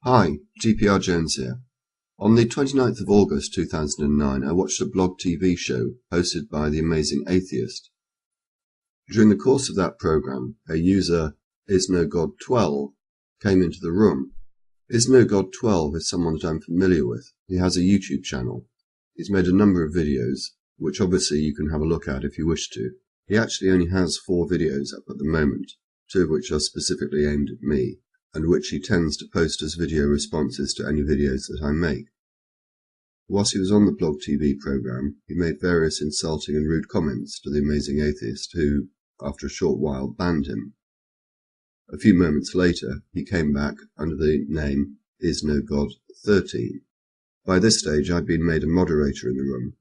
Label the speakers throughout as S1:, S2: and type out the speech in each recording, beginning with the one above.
S1: Hi, GPR Jones here. On the 29th of August 2009, I watched a blog TV show hosted by The Amazing Atheist. During the course of that program, a user, IsNoGod12, came into the room. IsNoGod12 is someone that I'm familiar with. He has a YouTube channel. He's made a number of videos, which obviously you can have a look at if you wish to. He actually only has 4 videos up at the moment, 2 of which are specifically aimed at me, and which he tends to post as video responses to any videos that I make. Whilst he was on the blog TV program, he made various insulting and rude comments to The Amazing Atheist, who, after a short while, banned him. A few moments later, he came back under the name IsNoGod13. By this stage, I'd been made a moderator in the room,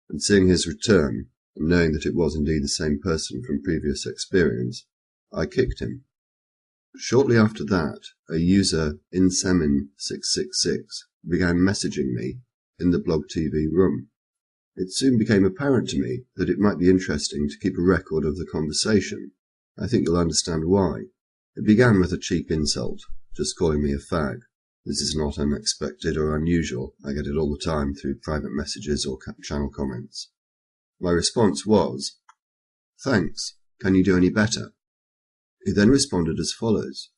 S1: and seeing his return, and knowing that it was indeed the same person from previous experience, I kicked him. Shortly after that, a user, Insemin666, began messaging me in the blog TV room. It soon became apparent to me that it might be interesting to keep a record of the conversation. I think you'll understand why. It began with a cheap insult, just calling me a fag. This is not unexpected or unusual. I get it all the time through private messages or channel comments. My response was, "Thanks. Can you do any better?" He then responded as follows: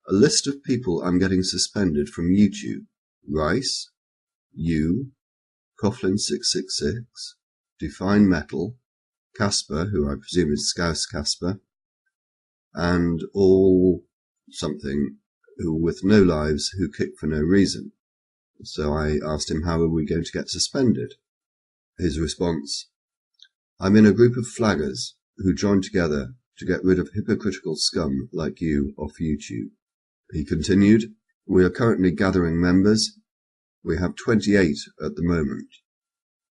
S1: "A list of people I'm getting suspended from YouTube. Rice, you, Coughlin666, Define Metal, Casper, who I presume is Scouse Casper, and all something who with no lives who kick for no reason." So I asked him, how are we going to get suspended? His response: "I'm in a group of flaggers who joined together to get rid of hypocritical scum like you off YouTube." He continued, "We are currently gathering members. We have 28 at the moment."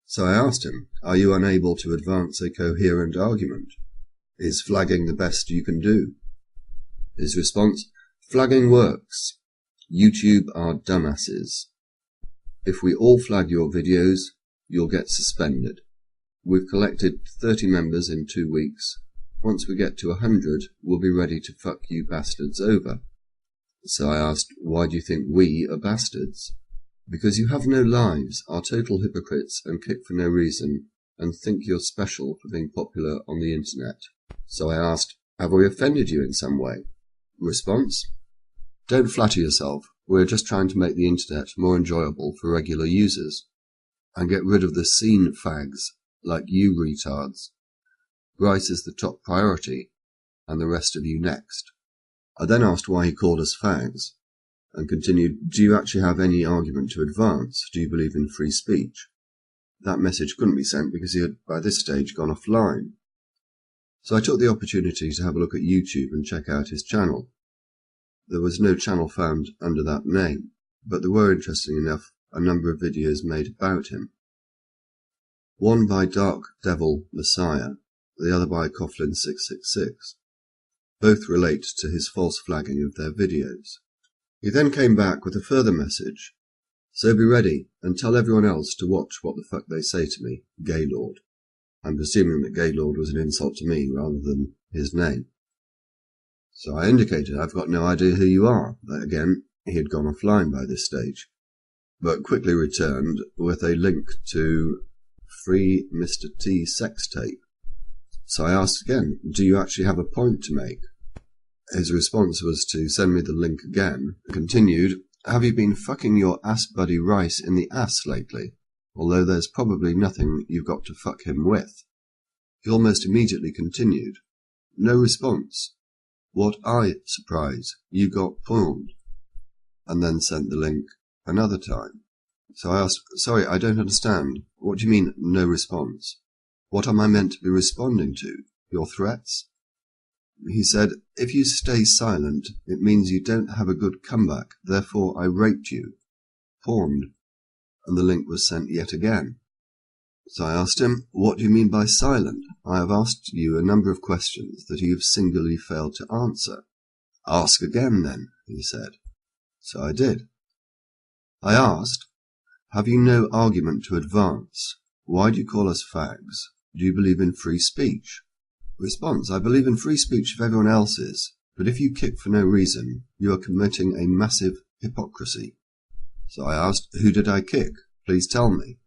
S1: So I asked him, are you unable to advance a coherent argument? Is flagging the best you can do? His response: "Flagging works. YouTube are dumbasses. If we all flag your videos, you'll get suspended. We've collected 30 members in 2 weeks. Once we get to 100, we'll be ready to fuck you bastards over." So I asked, why do you think we are bastards? "Because you have no lives, are total hypocrites and kick for no reason, and think you're special for being popular on the internet." So I asked, have we offended you in some way? Response: "Don't flatter yourself. We're just trying to make the internet more enjoyable for regular users, and get rid of the scene fags like you retards. Rice is the top priority, and the rest of you next." I then asked why he called us fags, and continued, do you actually have any argument to advance? Do you believe in free speech? That message couldn't be sent because he had by this stage gone offline. So I took the opportunity to have a look at YouTube and check out his channel. There was no channel found under that name, but there were, interesting enough, a number of videos made about him. One by Dark Devil Messiah, the other by Coughlin666. Both relate to his false flagging of their videos. He then came back with a further message: "So be ready, and tell everyone else to watch what the fuck they say to me, Gaylord." I'm presuming that Gaylord was an insult to me rather than his name. So I indicated I've got no idea who you are. Again, he had gone offline by this stage, but quickly returned with a link to Free Mr. T sex tape. So I asked again, do you actually have a point to make? His response was to send me the link again, and continued, have you been fucking your ass buddy Rice in the ass lately? Although there's probably nothing you've got to fuck him with. He almost immediately continued, no response. What surprise, you got pawned. And then sent the link another time. So I asked, sorry, I don't understand. What do you mean, no response? What am I meant to be responding to? Your threats? He said, if you stay silent, it means you don't have a good comeback, therefore I raped you. Pawned. And the link was sent yet again. So I asked him, what do you mean by silent? I have asked you a number of questions that you have singularly failed to answer. Ask again then, he said. So I did. I asked, have you no argument to advance? Why do you call us fags? Do you believe in free speech? Response: I believe in free speech if everyone else is, but if you kick for no reason, you are committing a massive hypocrisy. So I asked, "Who did I kick? Please tell me."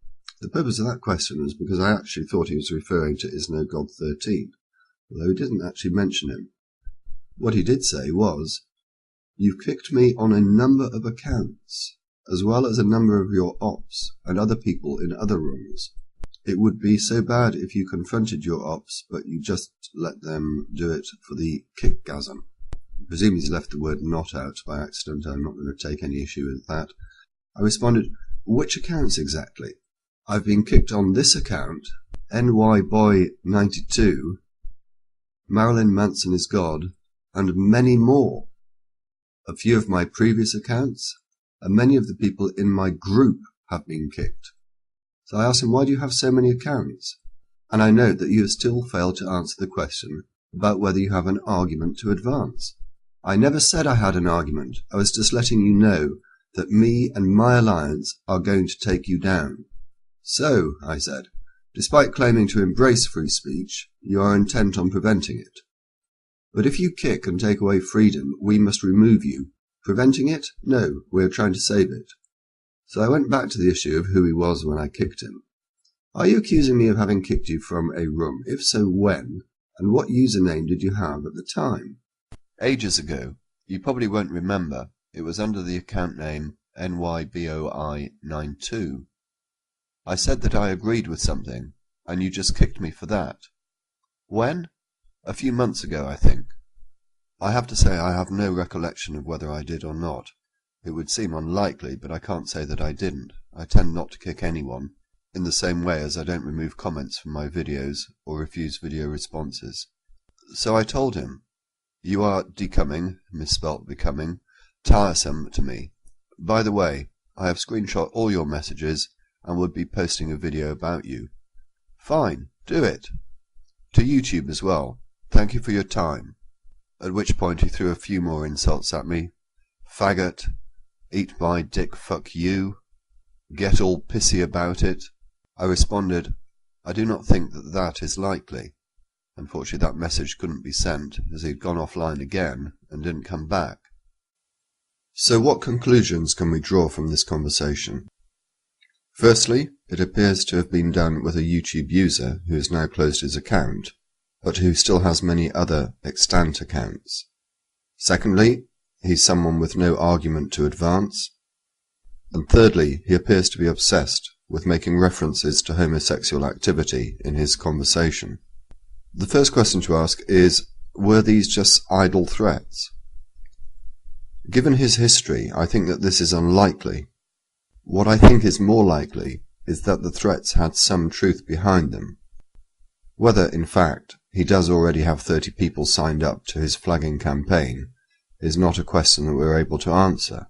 S1: The purpose of that question was because I actually thought he was referring to IsNoGod13, although he didn't actually mention him. What he did say was, "You've kicked me on a number of accounts, as well as a number of your ops and other people in other rooms. It would be so bad if you confronted your ops, but you just let them do it for the kickgasm." I presume he's left the word "not" out by accident. I'm not going to take any issue with that. I responded, "Which accounts exactly? I've been kicked on this account, NYBoy92, Marilyn Manson is God, and many more. A few of my previous accounts, and many of the people in my group have been kicked." So I asked him, "Why do you have so many accounts?" And I note that you have still failed to answer the question about whether you have an argument to advance. I never said I had an argument. I was just letting you know that me and my alliance are going to take you down. "So," I said, "despite claiming to embrace free speech, you are intent on preventing it. But if you kick and take away freedom, we must remove you. Preventing it? No, we are trying to save it." So I went back to the issue of who he was when I kicked him. "Are you accusing me of having kicked you from a room? If so, when? And what username did you have at the time?"
S2: Ages ago. You probably won't remember. It was under the account name NYBoI92. I said that I agreed with something, and you just kicked me for that. When? A few months ago, I think. I have to say I have no recollection of whether I did or not. It would seem unlikely, but I can't say that I didn't. I tend not to kick anyone, in the same way as I don't remove comments from my videos or refuse video responses. So I told him, "You are becoming, misspelt becoming, tiresome to me. By the way, I have screenshot all your messages and would be posting a video about you." "Fine, do it. To YouTube as well. Thank you for your time." At which point he threw a few more insults at me. "Faggot, eat my dick, fuck you, get all pissy about it." I responded, "I do not think that that is likely." Unfortunately, that message couldn't be sent, as he'd gone offline again and didn't come back.
S1: So what conclusions can we draw from this conversation? Firstly, it appears to have been done with a YouTube user who has now closed his account, but who still has many other extant accounts. Secondly, he's someone with no argument to advance. And thirdly, he appears to be obsessed with making references to homosexual activity in his conversation. The first question to ask is, were these just idle threats? Given his history, I think that this is unlikely. What I think is more likely is that the threats had some truth behind them. Whether, in fact, he does already have 30 people signed up to his flagging campaign is not a question that we're able to answer.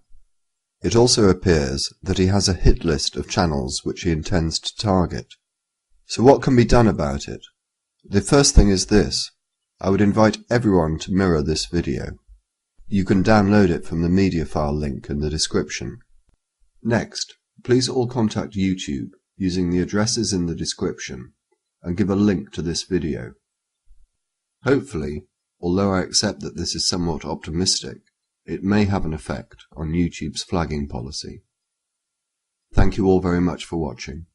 S1: It also appears that he has a hit list of channels which he intends to target. So what can be done about it? The first thing is this. I would invite everyone to mirror this video. You can download it from the media file link in the description. Next, please all contact YouTube using the addresses in the description and give a link to this video. Hopefully, although I accept that this is somewhat optimistic, it may have an effect on YouTube's flagging policy. Thank you all very much for watching.